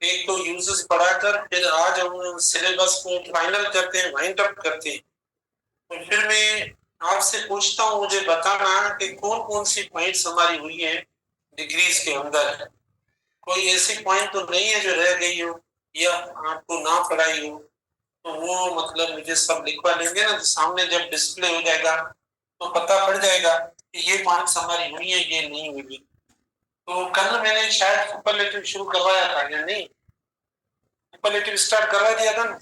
एक तो यूजेस पढ़ाकर फिर आज हम सिलेबस को फाइनल करते हैं, वाइंड अप करते हैं। तो फिर मैं आपसे पूछता हूँ, मुझे बताना कि कौन कौन सी पॉइंट्स हमारी हुई है डिग्रीज के अंदर। कोई ऐसी पॉइंट तो नहीं है जो रह गई हो या आपको ना पढ़ाई हो, तो वो मतलब मुझे सब लिखवा लेंगे ना, तो सामने जब डिस्प्ले हो जाएगा तो पता पड़ जाएगा कि ये पॉइंट्स हमारी हुई है, ये नहीं हुई। तो कल मैंने शायद सुपरलेटिव शुरू करवाया था या नहीं? सुपरलेटिव स्टार्ट करवा दिया था ना।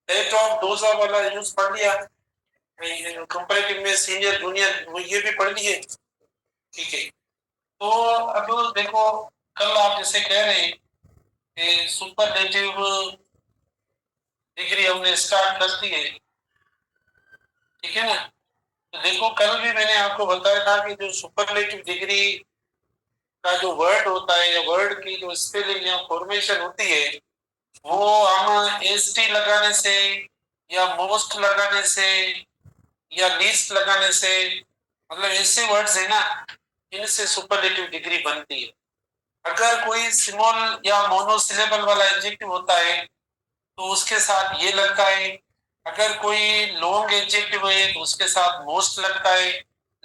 डेट ऑफ डोजा वाला यूज पढ़ लिया, कंपैरेटिव में सीनियर जूनियर वो ये भी पढ़ लिए। ठीक है, तो अब देखो, कल आप जैसे कह रहे हैं कि सुपरलेटिव डिग्री हमने स्टार्ट कर दी है, ठीक है ना। तो देखो, कल भी मैंने आपको बताया था कि जो सुपरलेटिव डिग्री का जो वर्ड होता है या वर्ड की जो स्पेलिंग या फॉर्मेशन होती है, वो हम एसटी लगाने से या मोस्ट लगाने से या लीस्ट लगाने से, मतलब ऐसे वर्ड्स है ना, इनसे सुपरलेटिव डिग्री बनती है। अगर कोई स्मॉल या मोनोसिलेबल वाला एडजेक्टिव होता है तो उसके साथ ये लगता है। अगर कोई लॉन्ग एडजेक्टिव है तो उसके साथ मोस्ट लगता है।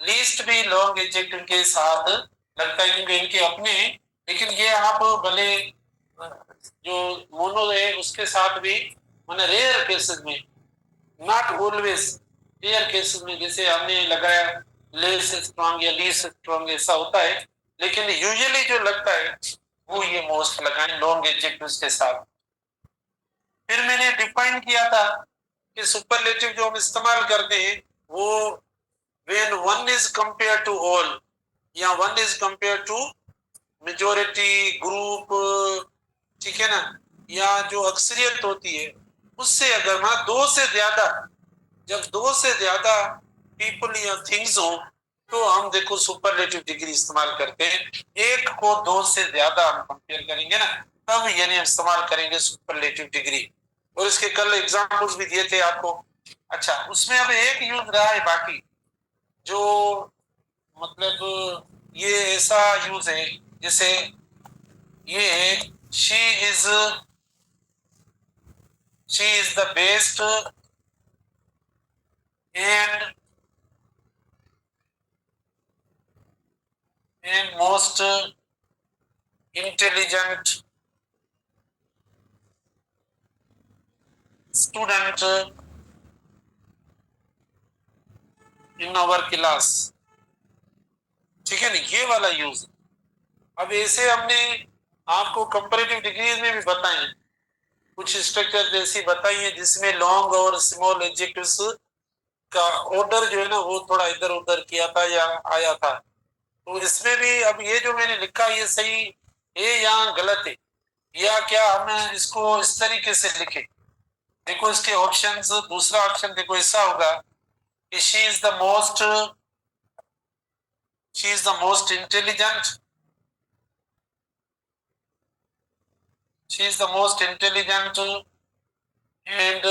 लीस्ट भी लॉन्ग एडजेक्टिव के साथ लगता है, क्योंकि इनके अपने। लेकिन ये आप भले जो मोनो है उसके साथ भी, मैंने रेयर केसेस में, नॉट ऑलवेज, रेयर केसेस में जैसे हमने लगाया लेस स्ट्रॉन्ग या लीस्ट स्ट्रॉन्ग ऐसा होता है। लेकिन यूजुअली जो लगता है वो ये मोस्ट लगाएं लॉन्ग एडजेक्टिव्स के साथ। फिर मैंने डिफाइन किया था कि सुपरलेटिव जो हम इस्तेमाल करते हैं वो when one is compare to all या one is compare to majority group, ठीक है ना, या जो अक्सरियत होती है उससे अगर ना दो से ज्यादा, जब दो से ज्यादा पीपल या थिंग्स हो तो हम देखो सुपरलेटिव डिग्री इस्तेमाल करते हैं। एक को दो से ज्यादा हम कंपेयर करेंगे ना, तब यानी हम इस्तेमाल करेंगे सुपरलेटिव डिग्री। और इसके कल एग्जांपल्स भी दिए थे आपको। अच्छा, उसमें अब एक यूज रहा है बाकी, जो मतलब ये ऐसा यूज है जैसे ये है, she is she is the best and most intelligent student in our class, ठीक है ना, ये वाला यूज। अब ऐसे हमने आपको कंपैरेटिव डिग्रीज में भी बताए, कुछ स्ट्रक्चर जैसी बताई है जिसमें लॉन्ग और स्मॉल एडजेक्टिव्स का ऑर्डर जो है ना वो थोड़ा इधर उधर किया था या आया था। तो इसमें भी अब ये जो मैंने लिखा ये सही है या गलत है, या क्या हम इसको इस तरीके से लिखें। देखो इसके ऑप्शंस, दूसरा ऑप्शन देखो ऐसा होगा कि she is the most intelligent, she is the most intelligent and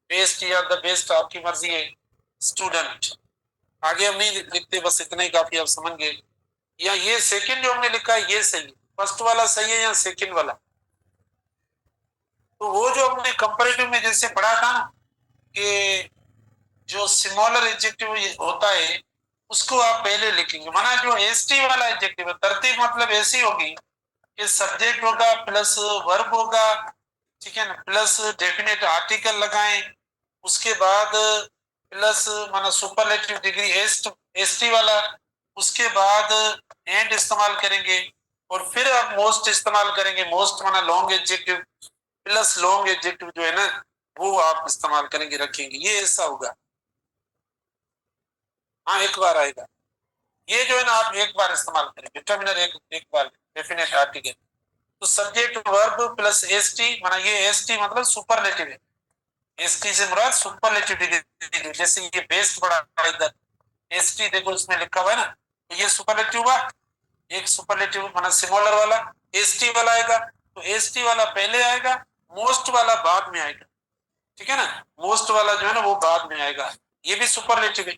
best, या द बेस्ट आपकी मर्जी है, स्टूडेंट। आगे हम नहीं लिखते, बस इतना ही काफी, आप समझ गए। या ये सेकंड जो हमने लिखा है ये सही, फर्स्ट वाला सही है या सेकंड वाला? तो वो जो हमने कंपैरेटिव में जैसे पढ़ा था ना कि जो स्मॉलर एडजेक्टिव होता है उसको आप पहले लिखेंगे, माना जो एसटी वाला एडजेक्टिव है, तरतीब मतलब ऐसी होगी कि सब्जेक्ट होगा प्लस वर्ब होगा, ठीक है ना, प्लस डेफिनेट आर्टिकल लगाएं, उसके बाद प्लस माना सुपरलेटिव डिग्री एसटी वाला, उसके बाद एंड इस्तेमाल करेंगे, और फिर आप मोस्ट इस्तेमाल करेंगे। मोस्ट माना long adjective plus long adjective जो है ना वो आप इस्तेमाल करेंगे, रखेंगे, ये ऐसा होगा। हाँ, एक बार आएगा ये जो है ना, आप एक बार इस्तेमाल करेंगे डिटरमिनर, एक बार डेफिनेट आर्टिकल। तो सब्जेक्ट वर्ब प्लस एसटी, माना ये एसटी मतलब सुपरलेटिव है, एसटी से मुराद सुपरलेटिव डिग्री। जैसे ये बेस्ट पड़ा इधर, एसटी देखो इसमें लिखा हुआ है ना, तो ये सुपरलेटिव हुआ। एक सुपरलेटिव माना सिमोलर वाला एसटी वाला आएगा, तो एसटी वाला पहले आएगा, मोस्ट वाला बाद में आएगा, ठीक है ना। मोस्ट वाला जो है ना वो बाद में आएगा, ये भी सुपरलेटिव है,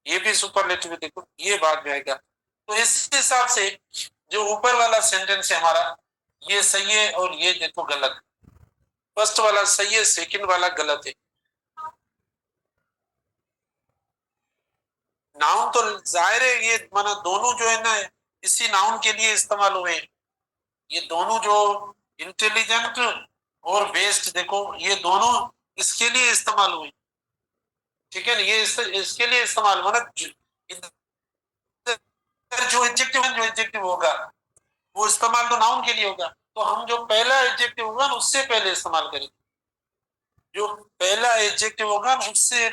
ये भी सुपरलेटिव है, देखो ये बाद में आएगा। तो इस हिसाब से जो ऊपर वाला सेंटेंस है हमारा, ये सही है और ये देखो गलत। फर्स्ट वाला सही है, सेकंड वाला गलत है। नाउन तो जाहिर है ये माना दोनों जो है ना इसी नाउन के लिए इस्तेमाल हुए हैं। ये दोनों जो इंटेलिजेंट और बेस्ड देखो ये दोनों इसके लिए इस्तेमाल हुए। ठीक है ना, ये इसके लिए इस्तेमाल हुआ ना। जो एडजेक्टिव होगा वो इस्तेमाल तो नाउन के लिए होगा, तो हम जो पहला एडजेक्टिव होगा ना उससे पहले इस्तेमाल करेंगे। जो पहला एडजेक्टिव होगा ना उससे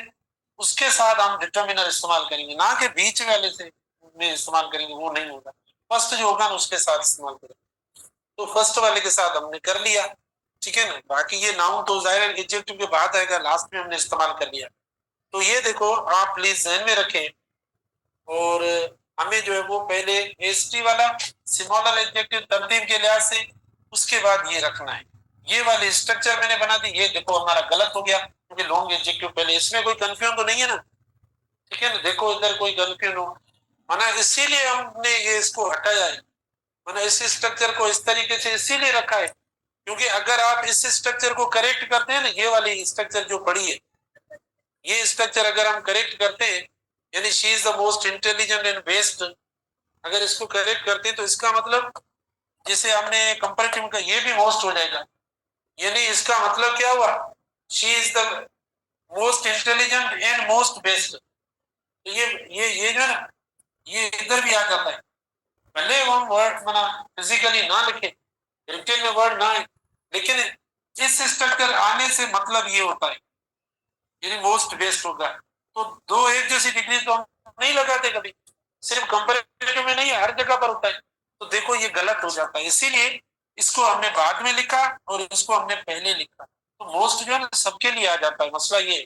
उसके साथ हम डिटर्मिनर इस्तेमाल करेंगे, ना कि बीच वाले से में इस्तेमाल करेंगे, वो नहीं होगा। फर्स्ट जो होगा ना उसके साथ इस्तेमाल करेंगे। तो फर्स्ट वाले के साथ हमने कर लिया। ठीक है ना, बाकी ये नाउन तो जाहिर एडजेक्टिव के बाद आएगा, लास्ट में हमने इस्तेमाल कर लिया। तो ये देखो आप प्लीज ध्यान में रखें। और हमें जो है वो पहले एसटी वाला सिमोलर एडजेक्टिव तरतीब के लिहाज से, उसके बाद ये रखना है। ये वाली स्ट्रक्चर मैंने बना दी, ये देखो हमारा गलत हो गया क्योंकि लॉन्ग एडजेक्टिव पहले। इसमें कोई कंफ्यूजन तो नहीं है ना? ठीक है ना, देखो इधर कोई कंफ्यूजन हो माना, इसीलिए हमने ये इसको हटाया है। माना इस स्ट्रक्चर को इस तरीके से इसीलिए रखा है क्योंकि अगर आप इस स्ट्रक्चर को करेक्ट करते हैं ना, ये वाली स्ट्रक्चर जो पड़ी है, ये स्ट्रक्चर अगर हम करेक्ट करते हैं, यानी she is the most intelligent and best, अगर इसको करेक्ट करते हैं तो इसका मतलब जैसे हमने कंपैरेटिव का ये भी मोस्ट हो जाएगा, यानी इसका मतलब क्या हुआ, she is the most intelligent and most best. तो ये जो है ना ये इधर भी आ जाता है। भले हम वर्ड मना फिजिकली ना लिखे, रिटन में वर्ड ना है, लेकिन इस स्ट्रक्चर आने से मतलब ये होता है यानी मोस्ट बेस्ट होगा। तो दो एक जैसी डिग्री तो हम नहीं लगाते कभी, सिर्फ कंपैरेटिव में नहीं है, हर जगह पर होता है। तो देखो ये गलत हो जाता है, इसीलिए इसको हमने बाद में लिखा और इसको हमने पहले लिखा। तो मोस्ट जो है ना सबके लिए आ जाता है, मसला ये है,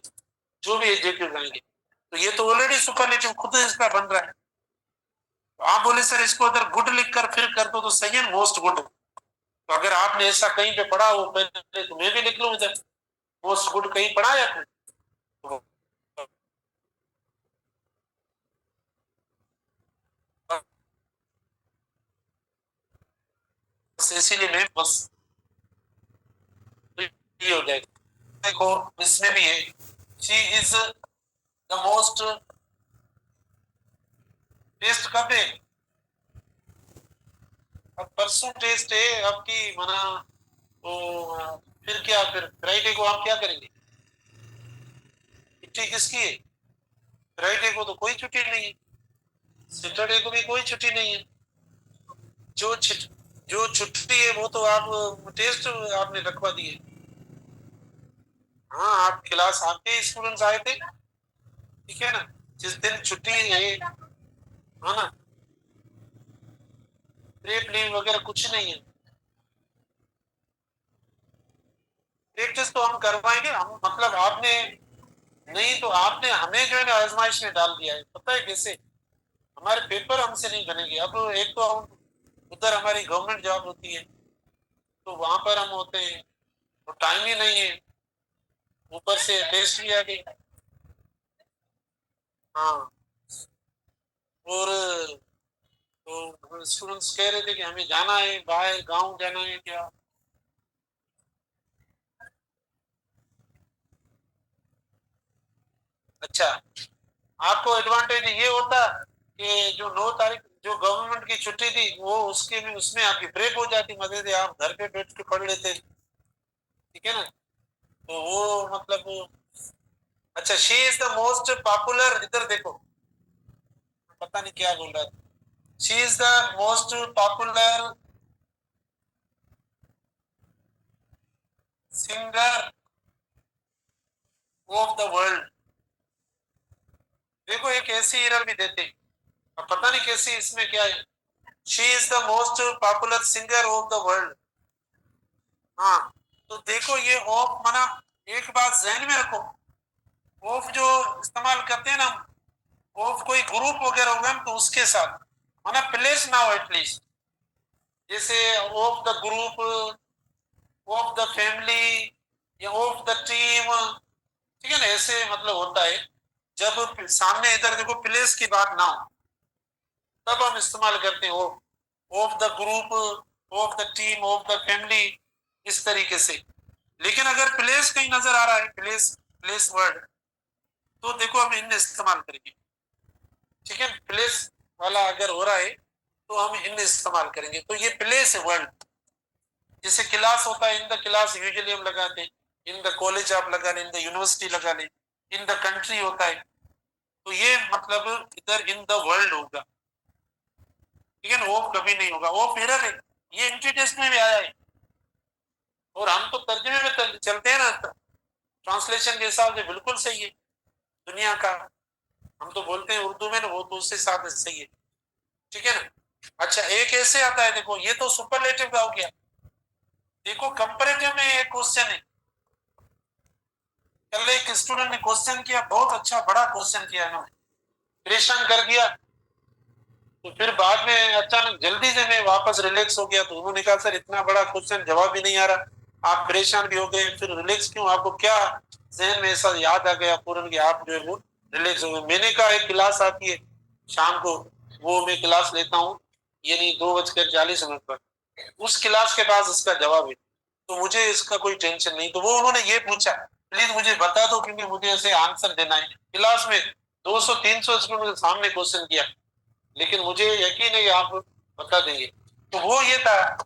जो भी एडजेक्टिव लाएंगे। तो ये तो ऑलरेडी सुपरलेटिव खुद इसका बन रहा है। तो आप बोले सर इसको अगर गुड लिख कर फिर कर दो तो सही है, मोस्ट गुड। तो अगर आपने ऐसा कहीं पे पढ़ा हो पहले तो मैं भी लिख लूं इधर, मोस्ट गुड कहीं पढ़ा है आपने? तो बस इसीलिए मैं बस ये हो जाएगा। देखो इसमें भी है, she is the most test कब है? अब परसों टेस्ट है आपकी मना। तो फिर क्या, फिर फ्राइडे को आप क्या करेंगे? छुट्टी किसकी है? फ्राइडे को तो कोई छुट्टी नहीं है, सैटरडे को भी कोई छुट्टी नहीं है। जो जो छुट्टी है वो तो आप टेस्ट आपने रखवा दी है। हाँ आप क्लास आपके स्टूडेंट्स आए थे, ठीक है ना, जिस दिन छुट्टी है ना, ब्रेक लीव वगैरह कुछ नहीं है। प्रैक्टिस तो हम करवाएंगे हम, मतलब आपने नहीं तो आपने हमें जो है ना आजमाइश में डाल दिया है, पता है कैसे? हमारे पेपर हमसे नहीं बनेंगे। अब एक तो हम उधर हमारी गवर्नमेंट जॉब होती है तो वहां पर हम होते हैं, तो टाइम ही नहीं है, ऊपर से टेस्ट भी आ गई। हाँ, और तो स्टूडेंट्स कह रहे थे कि हमें जाना है बाहर, गांव जाना है क्या? अच्छा, आपको एडवांटेज ये होता कि जो 9 तारीख जो गवर्नमेंट की छुट्टी थी वो उसके में उसमें आपकी ब्रेक हो जाती, मजे से आप घर पे बैठ के पढ़ लेते। ठीक है ना, तो वो मतलब अच्छा, she is the most popular, इधर देखो पता नहीं क्या बोल रहा था। She is the most popular singer of the world. देखो एक ऐसी एरर भी देते, अब पता नहीं कैसी इसमें क्या है। She is the most popular singer of the world. हाँ, तो देखो ये ऑफ माना, एक बात जहन में रखो, ऑफ जो इस्तेमाल करते हैं ना, ऑफ कोई ग्रुप वगैरह होगा ना तो उसके साथ माना प्लेस ना हो एटलीस्ट, जैसे of the group, of the family या ऑफ द टीम। ठीक है ना, ऐसे मतलब होता है जब सामने इधर देखो प्लेस की बात ना हो तब हम इस्तेमाल करते हैं of the group, of the team, of the family, इस तरीके से। लेकिन अगर प्लेस कहीं नजर आ रहा है, प्लेस वर्ड, तो देखो हम इन इस्तेमाल करेंगे। ठीक है, प्लेस वाला अगर हो रहा है तो हम इन इस्तेमाल करेंगे। तो ये प्लेस है वर्ड। जैसे क्लास होता है, इन द क्लास यूजुअली हम लगाते हैं, इन द कॉलेज आप लगा लें, इन द यूनिवर्सिटी लगा लें, इन द कंट्री होता है। तो ये मतलब इधर इन द वर्ल्ड होगा। ठीक है ना, वो कभी नहीं होगा, वो एरर है। ये एंट्री टेस्ट में भी आया है। और हम तो तर्जुमे में चलते हैं ना, ट्रांसलेशन के हिसाब से बिल्कुल सही है दुनिया का। हम तो बोलते हैं उर्दू में ना, वो तो उससे साथ सही है। ठीक है ना। अच्छा, एक ऐसे आता है, देखो ये तो सुपरलेटिव का हो गया। देखो कंपैरेटिव में एक क्वेश्चन है। कल एक स्टूडेंट ने क्वेश्चन किया, बहुत अच्छा बड़ा क्वेश्चन किया इन्होंने, परेशान कर दिया। तो फिर बाद में अचानक जल्दी से मैं वापस रिलैक्स हो गया। तो उन्होंने कहा सर इतना बड़ा क्वेश्चन जवाब भी नहीं आ रहा, आप परेशान भी हो गए, फिर रिलैक्स क्यों, आपको क्या जहन में ऐसा याद आ गया पूरन कि आप जो है वो रिलैक्स हो गए। मैंने कहा एक क्लास आती है शाम को, वो मैं क्लास लेता हूँ, यानी 2:40 पर, उस क्लास के पास इसका जवाब है, तो मुझे इसका कोई टेंशन नहीं। तो वो उन्होंने ये पूछा प्लीज मुझे बता दो, क्योंकि मुझे ऐसे आंसर देना है। क्लास में 200-300 स्टूडेंट के सामने क्वेश्चन किया, लेकिन मुझे यकीन है कि आप बता देंगे। तो वो ये था,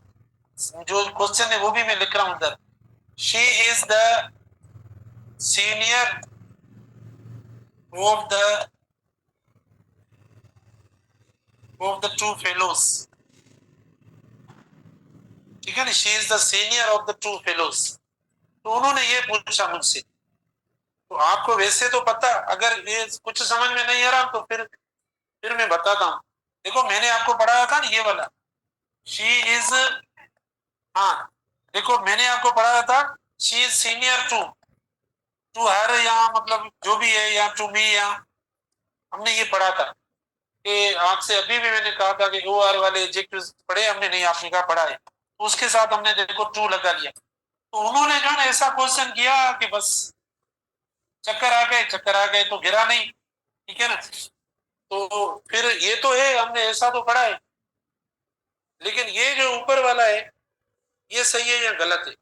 जो क्वेश्चन है वो भी मैं लिख रहा हूं इधर। She is the senior of the two fellows. ठीक है ना, she is the senior of the two fellows. तो उन्होंने ये पूछा मुझसे। तो आपको वैसे तो पता, अगर ये कुछ समझ में नहीं आ रहा तो फिर मैं बताता हूँ। देखो मैंने आपको पढ़ाया था ना ये वाला, शी इज, हाँ देखो मैंने आपको पढ़ाया था, she is senior to to her, या मतलब जो भी है, या टू मी, या हमने ये पढ़ा था कि आपसे अभी भी मैंने कहा था कि ओ आर वाले एडजेक्टिव्स पढ़े हमने, नहीं आपने कहा पढ़ा है, तो उसके साथ हमने देखो टू लगा लिया। तो उन्होंने जो है ना ऐसा क्वेश्चन किया कि बस चक्कर आ गए, तो गिरा नहीं। ठीक है ना। तो फिर ये तो है, हमने ऐसा तो पढ़ा है, लेकिन ये जो ऊपर वाला है ये सही है या गलत है,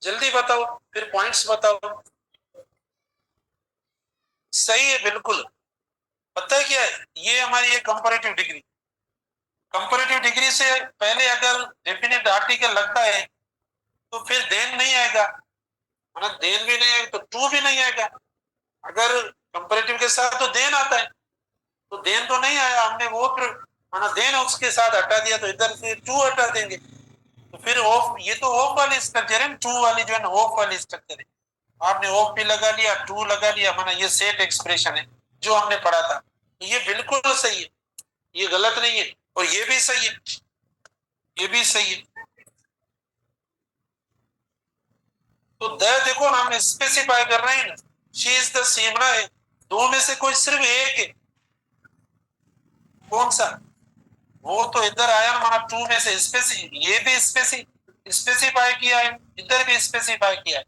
जल्दी बताओ, फिर पॉइंट्स बताओ। सही है बिल्कुल। पता है क्या है, ये हमारी एक कंपैरेटिव डिग्री, कंपैरेटिव डिग्री से पहले अगर डेफिनेट आर्टिकल लगता है तो फिर देन नहीं आएगा, मतलब देन भी नहीं आएगा तो टू भी नहीं आएगा। अगर कंपैरेटिव के साथ तो देन आता है, तो देन तो नहीं आया, हमने वो फिर माना देन उसके साथ हटा दिया, तो इधर से टू हटा देंगे। तो फिर ऑफ, ये तो ऑफ वाली स्ट्रक्चर है, टू वाली जो है ना ऑफ वाली स्ट्रक्चर है। आपने ऑफ भी लगा लिया, टू लगा लिया, माना ये सेट एक्सप्रेशन है जो हमने पढ़ा था। तो ये बिल्कुल सही है, ये गलत नहीं है, और ये भी सही है, ये भी सही है। तो द देखो ना, हम स्पेसिफाई कर रहे हैं ना, शी इज द सेम है, दो में से कोई सिर्फ एक है, कौन सा, वो तो इधर आया हमारा टू में से ये भी स्पेसिफाई किया है, इधर भी स्पेसिफाई किया है।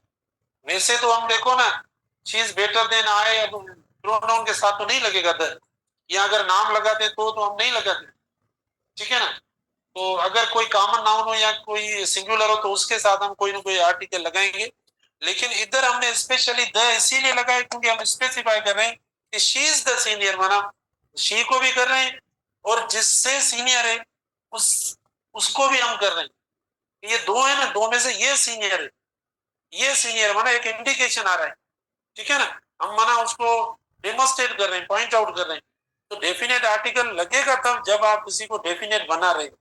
वैसे तो हम देखो ना, she is better than I, pronoun के साथ तो नहीं लगेगा द, या अगर नाम लगाते तो हम नहीं लगाते। ठीक है ना। तो अगर कोई कॉमन नाउन हो या कोई सिंगुलर हो तो उसके साथ हम कोई ना कोई आर्टिकल लगाएंगे। लेकिन इधर हमने स्पेशली द इसीलिए लगाया क्योंकि हम स्पेसिफाई कर रहे हैं कि शी इज द सीनियर, माना शी को भी कर रहे हैं और जिससे सीनियर है उस उसको भी हम कर रहे हैं। ये दो है ना, दो में से ये सीनियर है, ये सीनियर माना एक इंडिकेशन आ रहा है। ठीक है ना, हम माना उसको डेमोस्ट्रेट कर रहे हैं, पॉइंट आउट कर रहे हैं। तो डेफिनेट आर्टिकल लगेगा तब जब आप किसी को डेफिनेट बना रहे हैं।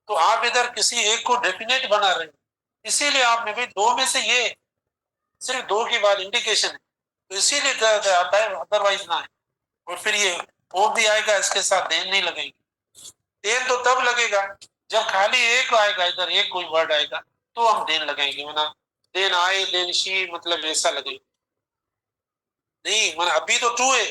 तो आप इधर किसी एक को डेफिनेट बना रहे हैं, इसीलिए आपने भाई दो में से ये सिर्फ दो की बात इंडिकेशन है, तो इसीलिए आता है, अदरवाइज ना है। और फिर ये ओ भी आएगा, इसके साथ देन नहीं लगेगी। देन तो तब लगेगा जब खाली एक आएगा, इधर एक कोई वर्ड आएगा तो हम देन लगाएंगे, वरना देन आए देन शी मतलब ऐसा लगेगा नहीं। मैंने अभी तो टू है,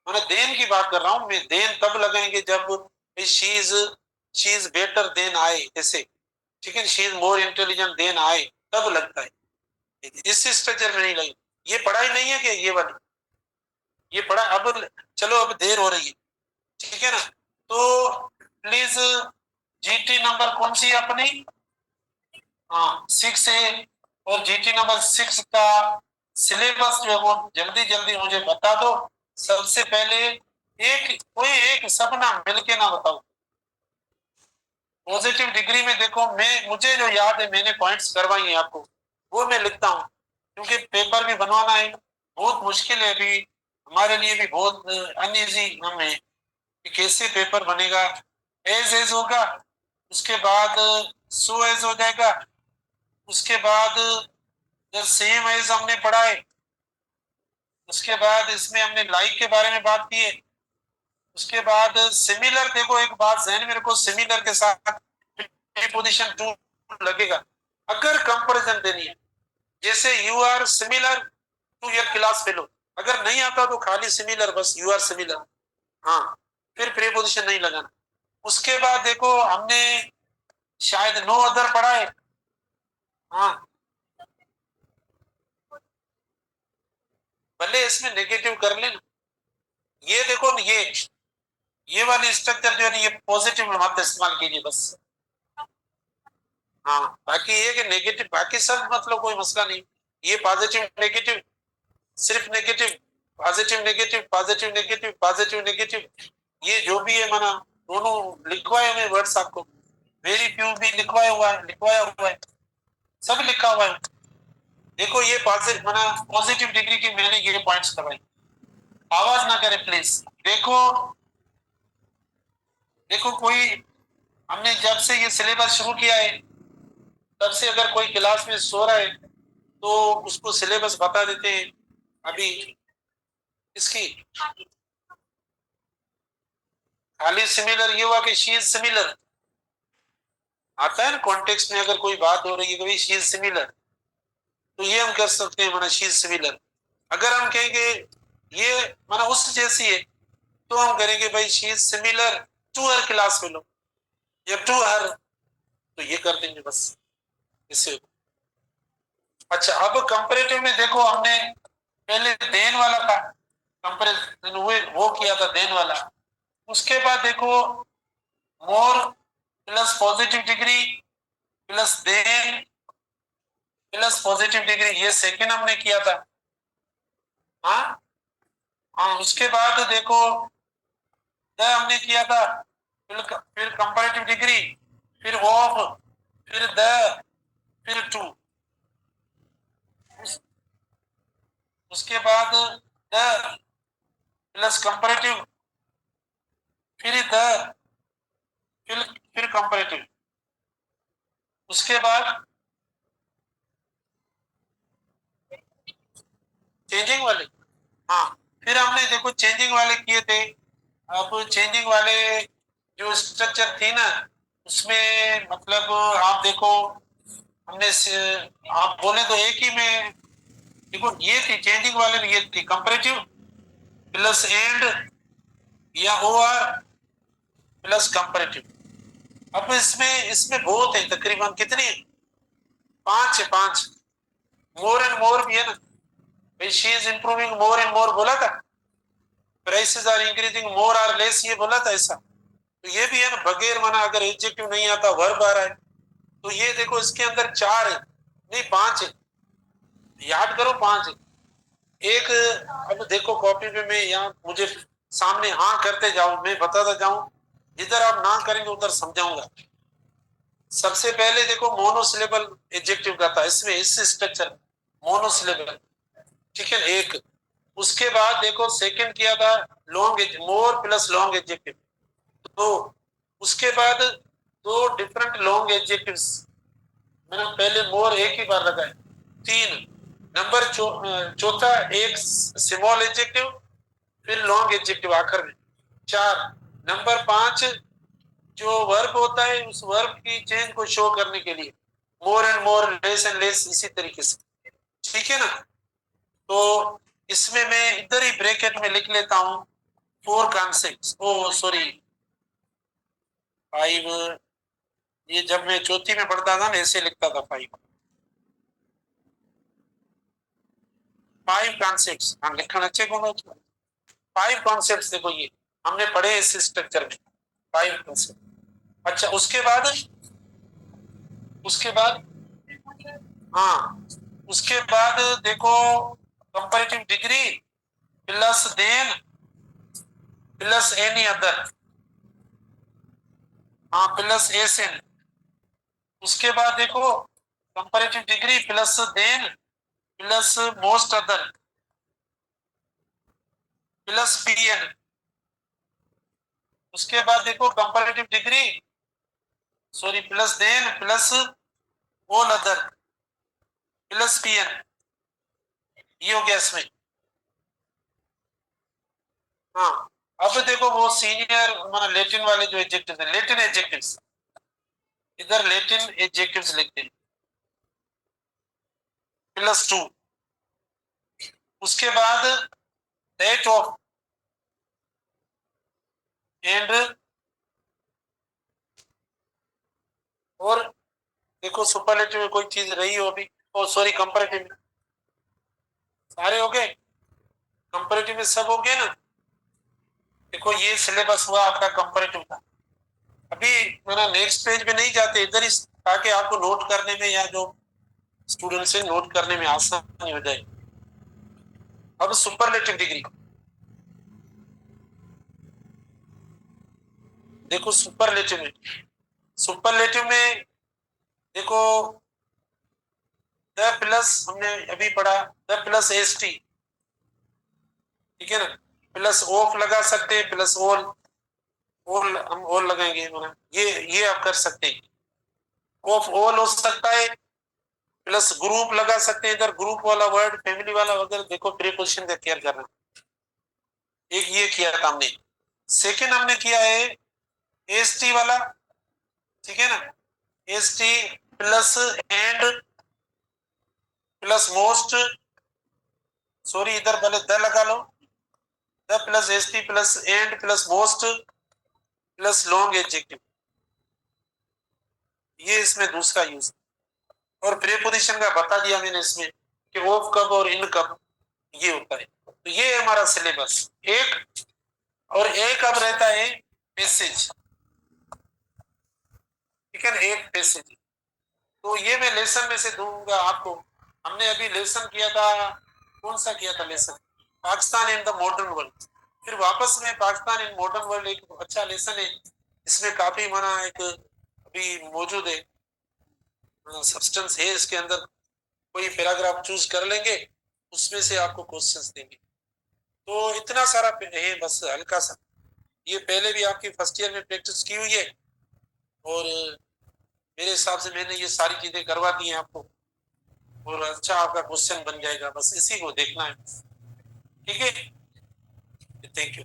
मैंने देन की बात कर रहा हूँ मैं, देन तब लगाएंगे जब शी इज बेटर देन आए ऐसे। ठीक है, she is more intelligent then आए, तब लगता है। इस स्ट्रक्चर में नहीं लगी। ये पढ़ाई नहीं है कि ये वाली, ये पढ़ा अब, चलो अब देर हो रही है। ठीक है ना। तो प्लीज जीटी नंबर कौन सी है अपनी, हाँ 6A और जीटी नंबर 6 का सिलेबस जो है वो जल्दी जल्दी मुझे बता दो। सबसे पहले एक कोई एक सब ना मिलके ना बताओ। पॉजिटिव डिग्री में देखो, मैं मुझे जो याद है मैंने पॉइंट्स करवाई हैं आपको, वो मैं लिखता हूँ, क्योंकि पेपर भी बनवाना है, बहुत मुश्किल है अभी हमारे लिए भी, बहुत अनईजी हम है कि कैसे पेपर बनेगा। एज होगा, उसके बाद सो एज हो जाएगा, उसके बाद जब सेम एज हमने पढ़ा है, उसके बाद इसमें हमने लाइक के बारे में बात की है, उसके बाद सिमिलर। देखो एक बात जहन में रखो, सिमिलर के साथ प्रीपोजिशन टू लगेगा अगर कंपैरिजन देनी है। जैसे you are similar to your class fellow, अगर नहीं आता तो खाली सिमिलर, बस यू आर सिमिलर, हाँ, फिर प्रीपोजिशन नहीं लगाना। उसके बाद देखो हमने शायद नो अदर पढ़ा है, हाँ, भले इसमें नेगेटिव कर लेना। ये देखो ये वाली स्ट्रक्चर जो है ये पॉजिटिव में मत इस्तेमाल कीजिए बस। हाँ, बाकी ये कि नेगेटिव, बाकी सब मतलब कोई मसला नहीं। ये पॉजिटिव नेगेटिव, सिर्फ negative, positive negative, positive negative, positive negative, ये जो भी है माना दोनों लिखवाए हुए वर्ड्स आपको, वेरी फ्यू भी लिखवाया हुआ है, सब लिखा हुआ है। देखो ये पॉजिटिव माना पॉजिटिव डिग्री की मैंने ये पॉइंट्स करवाई। आवाज ना करे प्लीज। देखो देखो कोई, हमने जब से ये सिलेबस शुरू किया है तब से अगर कोई क्लास में सो रहा है तो उसको सिलेबस बता देते हैं। अभी इसकी खाली सिमिलर ये हुआ कि शी इज सिमिलर, आता है ना कॉन्टेक्स्ट में, अगर कोई बात हो रही है तो शी इज सिमिलर, तो ये हम कर सकते हैं माना शी इज सिमिलर। अगर हम कहेंगे ये माना उस जैसी है तो हम करेंगे भाई she is similar to her class fellow या टू हर, तो ये कर देंगे बस इससे। अच्छा अब कंपैरेटिव में देखो हमने पहले देन वाला था, कंपैरिजन हुए वो किया था देन वाला। उसके बाद देखो more plus positive degree plus then plus positive degree, ये सेकंड हमने किया था। हाँ हाँ, उसके बाद देखो द हमने किया था, फिर कंपैरेटिव डिग्री, फिर ऑफ, फिर द, फिर टू, उसके बाद द प्लस कंपैरेटिव, फिर द, फिर कंपैरेटिव, उसके बाद चेंजिंग वाले। हाँ, फिर हमने देखो चेंजिंग वाले किए थे। अब चेंजिंग वाले जो स्ट्रक्चर थी ना, उसमें मतलब आप देखो हमने आप बोले तो एक ही में, देखो ये थी चेंजिंग वाले में, ये थी कंपैरेटिव प्लस एंड या ओआर प्लस कंपैरेटिव। अब इसमें इसमें बहुत है, तकरीबन कितनी, पांच है, पांच। मोर एंड मोर भी है ना भाई, she is improving more and more बोला था, prices are increasing more or less ये बोला था ऐसा। तो ये भी है ना, बगैर माना अगर एडजेक्टिव नहीं आता वर्ब आ रहा है, तो ये देखो इसके अंदर चार है, नहीं पांच है, याद करो पांच है। एक, अब देखो कॉपी पे मैं यहाँ मुझे सामने हाँ करते जाऊं, मैं बताता जाऊं, जिधर आप ना करेंगे उधर समझाऊंगा। सबसे पहले देखो मोनोसिलेबल एडजेक्टिव का था इसमें, इस स्ट्रक्चर मोनोसिलेबल, ठीक है एक। उसके बाद देखो सेकंड किया था लॉन्ग, मोर प्लस लॉन्ग एडजेक्टिव, तो उसके बाद दो डिफरेंट लॉन्ग एडजेक्टिव्स, मैंने पहले मोर एक ही बार लगाए, तीन। नंबर चौथा एक स्मॉल एडजेक्टिव, फिर लॉन्ग एडजेक्टिव आखिर में, चार। नंबर पांच जो वर्ब होता है उस वर्ब की चेंज को शो करने के लिए मोर and more, less and less, इसी तरीके से, ठीक है ना। तो इसमें मैं इधर ही ब्रैकेट में लिख लेता हूं फोर कॉन्सेप्ट्स, ओ सॉरी फाइव, ये जब मैं चौथी में पढ़ता था ना ऐसे लिखता था फाइव, फाइव कॉन्सेप्ट्स, हाँ लिखना अच्छे कौन होता है। फाइव कॉन्सेप्ट्स देखो ये हमने पढ़े इस स्ट्रक्चर में, फाइव कॉन्सेप्ट। अच्छा उसके बाद हाँ, उसके बाद देखो comparative degree plus then plus any other, हाँ प्लस एस एन। उसके बाद देखो comparative degree plus then plus most other plus PN. उसके बाद देखो comparative degree sorry plus then plus all other plus PN, ये हो गया इसमें। हाँ, अब देखो वो सीनियर हमारा लेटिन वाले जो एडजेक्टिव है, लेटिन एडजेक्टिव्स, इधर लेटिन एडजेक्टिव्स लिखते हैं प्लस 2। उसके बाद डेट ऑफ एंड, और देखो सुपरलेटिव में कोई चीज रही हो अभी, ओ सॉरी कंपैरेटिव में सारे हो गए, कंपैरेटिव में सब हो गए ना। देखो ये सिलेबस हुआ आपका कंपैरेटिव का। अभी मेरा नेक्स्ट पेज पे नहीं जाते, इधर ही, ताकि आपको नोट करने में या जो स्टूडेंट से नोट करने में आसानी हो जाए। अब सुपरलेटिव डिग्री देखो, सुपरलेटिव में देखो द प्लस, हमने अभी पढ़ा द प्लस एस टी, ठीक है ना, प्लस ऑफ लगा सकते हैं, प्लस ऑल, ऑल हम ऑल लगाएंगे, ये आप कर सकते हैं। ऑफ ऑल हो सकता है, प्लस ग्रुप लगा सकते हैं, इधर ग्रुप वाला वर्ड, फैमिली वाला वगैरह, देखो प्रीपोजिशन का केयर करना। एक ये किया था हमने। सेकेंड हमने किया है एस टी वाला, ठीक है ना, S T plus and plus most, sorry इधर पहले द लगा लो, the plus S T plus and plus most plus long adjective, ये इसमें दूसरा यूज। और प्रीपोजिशन का बता दिया मैंने इसमें कि ऑफ कब और इन कब ये होता है। तो ये है हमारा सिलेबस एक। और एक अब रहता है पैसेज, ठीक है ना, एक पैसेज। तो ये मैं लेसन में से दूंगा आपको। हमने अभी लेसन किया था, कौन सा किया था lesson, Pakistan in the modern world. फिर वापस में पाकिस्तान इन मॉडर्न वर्ल्ड एक अच्छा लेसन है, इसमें काफी माना एक अभी मौजूद है, सब्सटेंस है इसके अंदर। कोई पैराग्राफ चूज कर लेंगे, उसमें से आपको क्वेश्चंस देंगे। तो इतना सारा है, बस हल्का सा। ये पहले भी आपकी फर्स्ट ईयर में प्रैक्टिस की हुई है, और मेरे हिसाब से मैंने ये सारी चीजें करवा दी हैं आपको, और अच्छा आपका क्वेश्चन बन जाएगा। बस इसी को देखना है, ठीक है। Thank you.